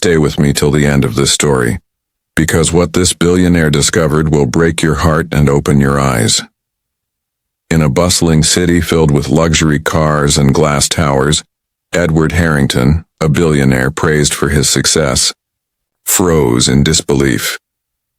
stay with me till the end of this story, because what this billionaire discovered will break your heart and open your eyes. In a bustling city filled with luxury cars and glass towers, Edward Harrington, a billionaire praised for his success, froze in disbelief.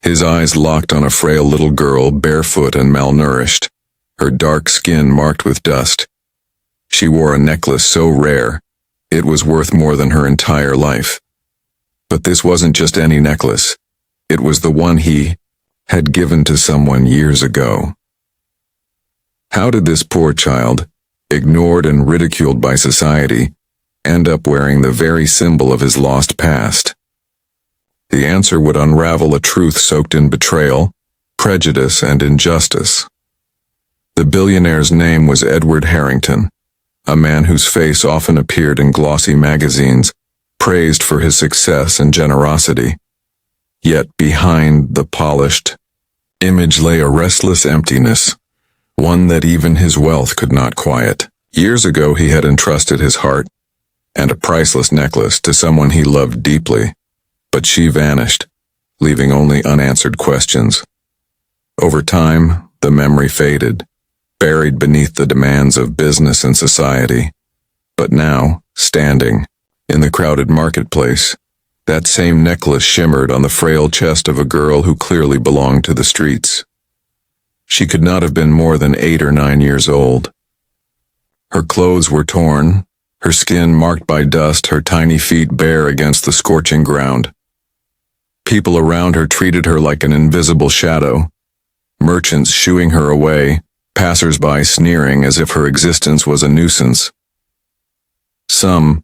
His eyes locked on a frail little girl, barefoot and malnourished, her dark skin marked with dust. She wore a necklace so rare, it was worth more than her entire life. But this wasn't just any necklace. It was the one he had given to someone years ago. How did this poor child, ignored and ridiculed by society, end up wearing the very symbol of his lost past? The answer would unravel a truth soaked in betrayal, prejudice, and injustice. The billionaire's name was Edward Harrington, a man whose face often appeared in glossy magazines, praised for his success and generosity. Yet behind the polished image lay a restless emptiness, one that even his wealth could not quiet. Years ago he had entrusted his heart and a priceless necklace to someone he loved deeply, but she vanished, leaving only unanswered questions. Over time, the memory faded, buried beneath the demands of business and society. But now, standing in the crowded marketplace, that same necklace shimmered on the frail chest of a girl who clearly belonged to the streets. She could not have been more than 8 or 9 years old. Her clothes were torn, her skin marked by dust, her tiny feet bare against the scorching ground. People around her treated her like an invisible shadow, merchants shooing her away, passers-by sneering as if her existence was a nuisance. Some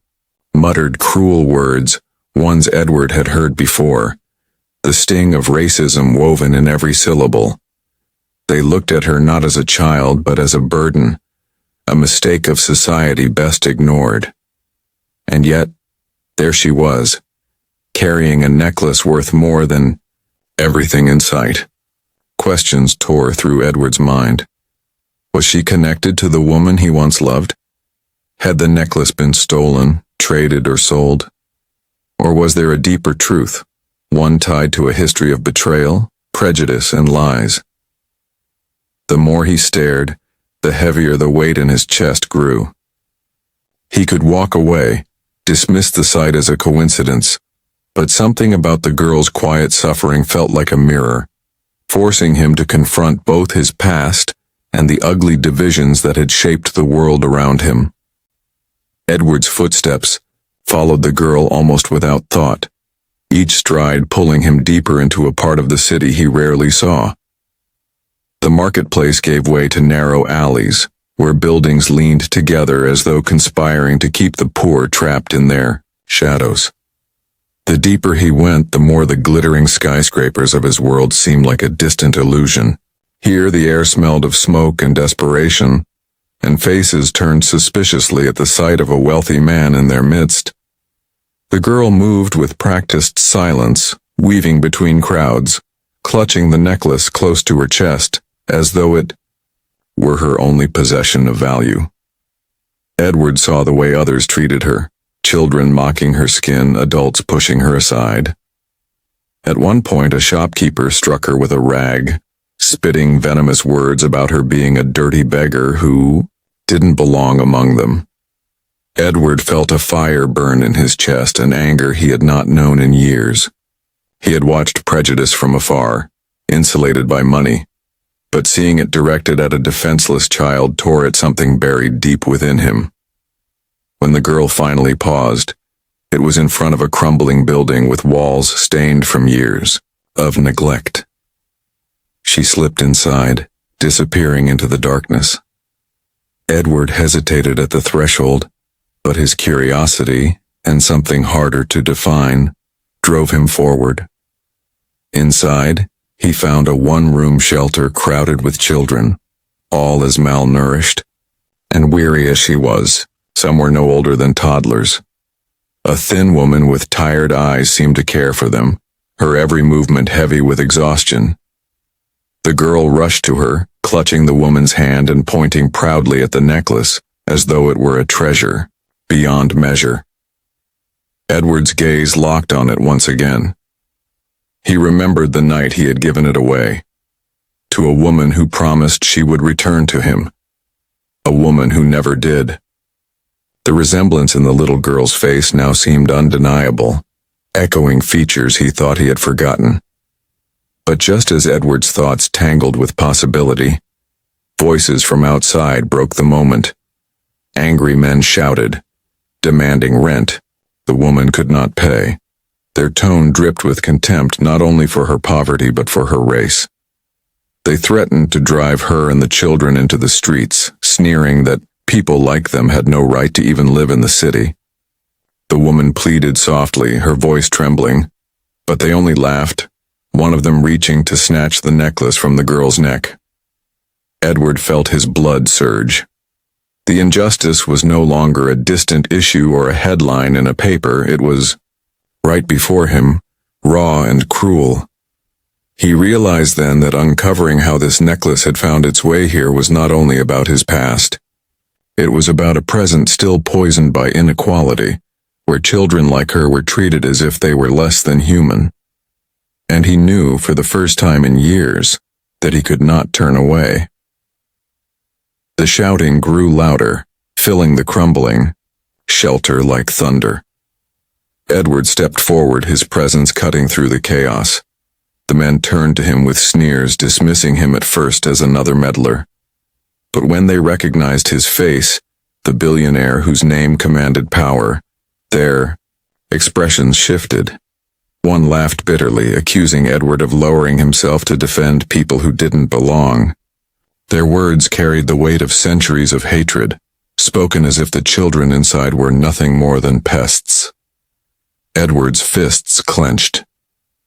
muttered cruel words, ones Edward had heard before, the sting of racism woven in every syllable. They looked at her not as a child but as a burden, a mistake of society best ignored. And yet, there she was, carrying a necklace worth more than everything in sight. Questions tore through Edward's mind. Was she connected to the woman he once loved? Had the necklace been stolen, traded, or sold? Or was there a deeper truth, one tied to a history of betrayal, prejudice, and lies? The more he stared, the heavier the weight in his chest grew. He could walk away, dismiss the sight as a coincidence, but something about the girl's quiet suffering felt like a mirror, forcing him to confront both his past and the ugly divisions that had shaped the world around him. Edward's footsteps followed the girl almost without thought, each stride pulling him deeper into a part of the city he rarely saw. The marketplace gave way to narrow alleys, where buildings leaned together as though conspiring to keep the poor trapped in their shadows. The deeper he went, the more the glittering skyscrapers of his world seemed like a distant illusion. Here the air smelled of smoke and desperation, and faces turned suspiciously at the sight of a wealthy man in their midst. The girl moved with practiced silence, weaving between crowds, clutching the necklace close to her chest, as though it were her only possession of value. Edward saw the way others treated her, children mocking her skin, adults pushing her aside. At one point, a shopkeeper struck her with a rag, spitting venomous words about her being a dirty beggar who didn't belong among them. Edward felt a fire burn in his chest, an anger he had not known in years. He had watched prejudice from afar, insulated by money, but seeing it directed at a defenseless child tore at something buried deep within him. When the girl finally paused, it was in front of a crumbling building with walls stained from years of neglect. She slipped inside, disappearing into the darkness. Edward hesitated at the threshold, but his curiosity, and something harder to define, drove him forward. Inside, he found a one-room shelter crowded with children, all as malnourished and weary as she was. Some were no older than toddlers. A thin woman with tired eyes seemed to care for them, her every movement heavy with exhaustion. The girl rushed to her, clutching the woman's hand and pointing proudly at the necklace, as though it were a treasure, beyond measure. Edward's gaze locked on it once again. He remembered the night he had given it away, to a woman who promised she would return to him, a woman who never did. The resemblance in the little girl's face now seemed undeniable, echoing features he thought he had forgotten. But just as Edward's thoughts tangled with possibility, voices from outside broke the moment. Angry men shouted, demanding rent. The woman could not pay. Their tone dripped with contempt not only for her poverty but for her race. They threatened to drive her and the children into the streets, sneering that people like them had no right to even live in the city. The woman pleaded softly, her voice trembling, but they only laughed, one of them reaching to snatch the necklace from the girl's neck. Edward felt his blood surge. The injustice was no longer a distant issue or a headline in a paper, it was right before him, raw and cruel. He realized then that uncovering how this necklace had found its way here was not only about his past. It was about a present still poisoned by inequality, where children like her were treated as if they were less than human. And he knew, for the first time in years, that he could not turn away. The shouting grew louder, filling the crumbling shelter like thunder. Edward stepped forward, his presence cutting through the chaos. The men turned to him with sneers, dismissing him at first as another meddler. But when they recognized his face, the billionaire whose name commanded power, their expressions shifted. One laughed bitterly, accusing Edward of lowering himself to defend people who didn't belong. Their words carried the weight of centuries of hatred, spoken as if the children inside were nothing more than pests. Edward's fists clenched.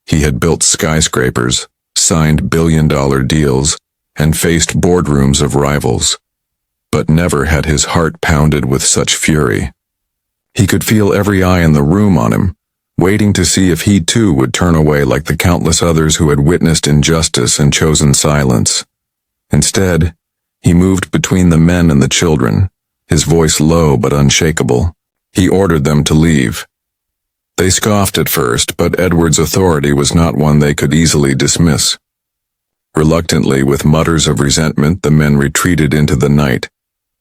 He had built skyscrapers, signed billion-dollar deals, and faced boardrooms of rivals. But never had his heart pounded with such fury. He could feel every eye in the room on him, waiting to see if he too would turn away like the countless others who had witnessed injustice and chosen silence. Instead, he moved between the men and the children, his voice low but unshakable. He ordered them to leave. They scoffed at first, but Edward's authority was not one they could easily dismiss. Reluctantly, with mutters of resentment, the men retreated into the night,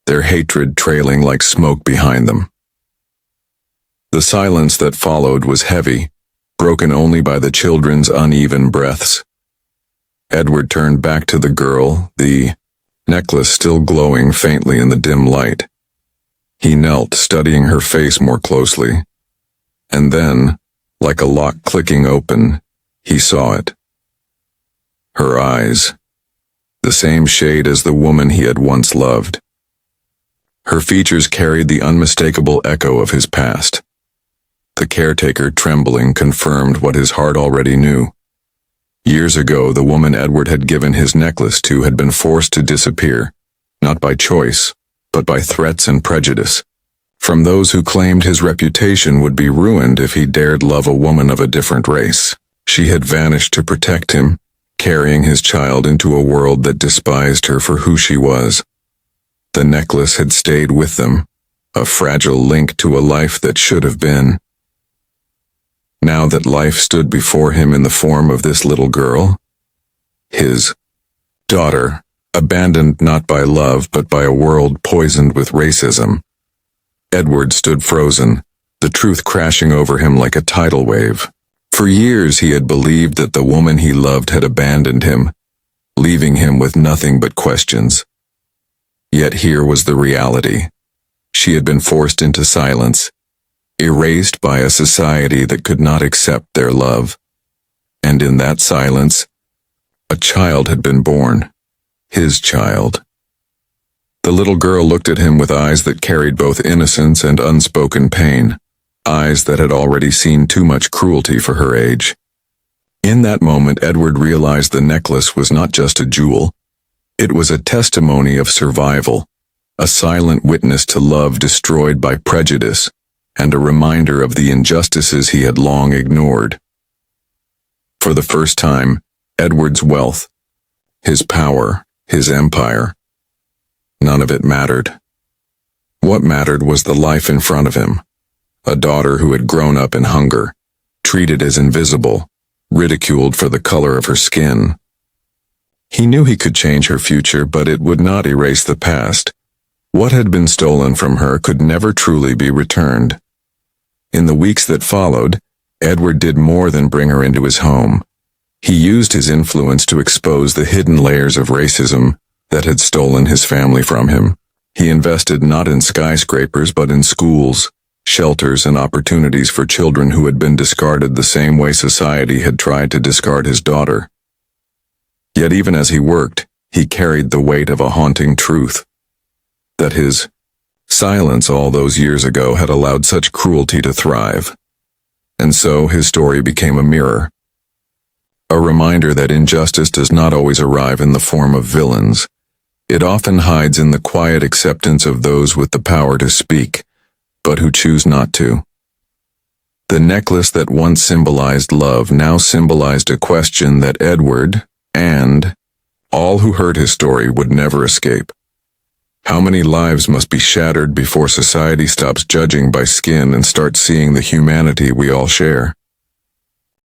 their hatred trailing like smoke behind them. The silence that followed was heavy, broken only by the children's uneven breaths. Edward turned back to the girl, the necklace still glowing faintly in the dim light. He knelt, studying her face more closely. And then, like a lock clicking open, he saw it. Her eyes, the same shade as the woman he had once loved. Her features carried the unmistakable echo of his past. The caretaker, trembling, confirmed what his heart already knew. Years ago, the woman Edward had given his necklace to had been forced to disappear, not by choice, but by threats and prejudice, from those who claimed his reputation would be ruined if he dared love a woman of a different race. She had vanished to protect him, carrying his child into a world that despised her for who she was. The necklace had stayed with them, a fragile link to a life that should have been. Now that life stood before him in the form of this little girl, his daughter, abandoned not by love but by a world poisoned with racism. Edward stood frozen, the truth crashing over him like a tidal wave. For years he had believed that the woman he loved had abandoned him, leaving him with nothing but questions. Yet here was the reality. She had been forced into silence, erased by a society that could not accept their love. And in that silence, a child had been born, his child. The little girl looked at him with eyes that carried both innocence and unspoken pain, eyes that had already seen too much cruelty for her age. In that moment, Edward realized the necklace was not just a jewel. It was a testimony of survival, a silent witness to love destroyed by prejudice, and a reminder of the injustices he had long ignored. For the first time, Edward's wealth, his power, his empire, none of it mattered. What mattered was the life in front of him, a daughter who had grown up in hunger, treated as invisible, ridiculed for the color of her skin. He knew he could change her future, but it would not erase the past. What had been stolen from her could never truly be returned. In the weeks that followed, Edward did more than bring her into his home. He used his influence to expose the hidden layers of racism that had stolen his family from him. He invested not in skyscrapers but in schools, shelters, and opportunities for children who had been discarded the same way society had tried to discard his daughter. Yet even as he worked, he carried the weight of a haunting truth. That his silence all those years ago had allowed such cruelty to thrive. And so his story became a mirror. A reminder that injustice does not always arrive in the form of villains. It often hides in the quiet acceptance of those with the power to speak, but who choose not to. The necklace that once symbolized love now symbolized a question that Edward, and all who heard his story, would never escape. How many lives must be shattered before society stops judging by skin and starts seeing the humanity we all share?